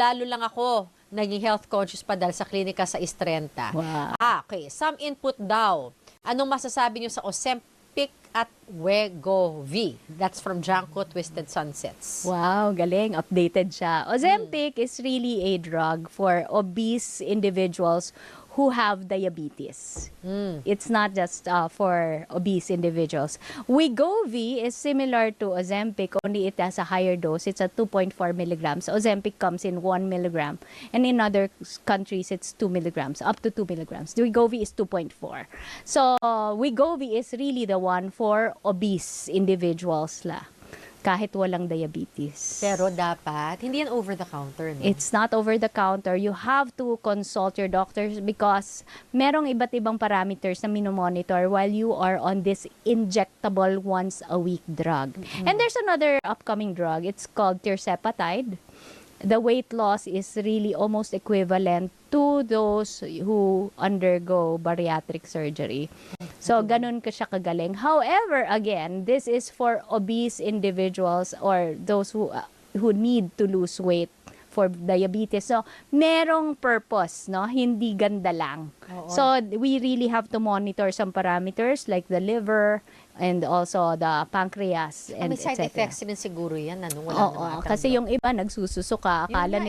Lalo lang ako naging health conscious pa dahil sa klinika sa Istrenta. Wow. Okay. Some input daw. Anong masasabi niyo sa Ozempic at Wegovy? That's from Janko Twisted Sunsets. Wow, galing. Updated siya. Ozempic is really a drug for obese individuals who have diabetes. It's not just for obese individuals. Wegovy is similar to Ozempic, only it has a higher dose. It's at 2.4 milligrams. Ozempic comes in 1 milligram. And in other countries, it's 2 milligrams, up to 2 milligrams. Wegovy is 2.4. So, Wegovy is really the one for obese individuals kahit walang diabetes. Pero dapat, hindi yan over-the-counter, no? It's not over the counter. You have to consult your doctors because merong iba't ibang parameters na minomonitor while you are on this injectable once a week drug. And there's another upcoming drug. It's called tirzepatide. The weight loss is really almost equivalent to those who undergo bariatric surgery. So, ganun ka siya kagaling. However, again, this is for obese individuals or those who need to lose weight for diabetes. So, merong purpose, no? Hindi ganda lang. Oo. So, we really have to monitor some parameters like the liver and also the pancreas and May side etc. effects din siguro yan, ano? Wala Oo, namang kasi tanda. yung iba nagsususuka, akala nga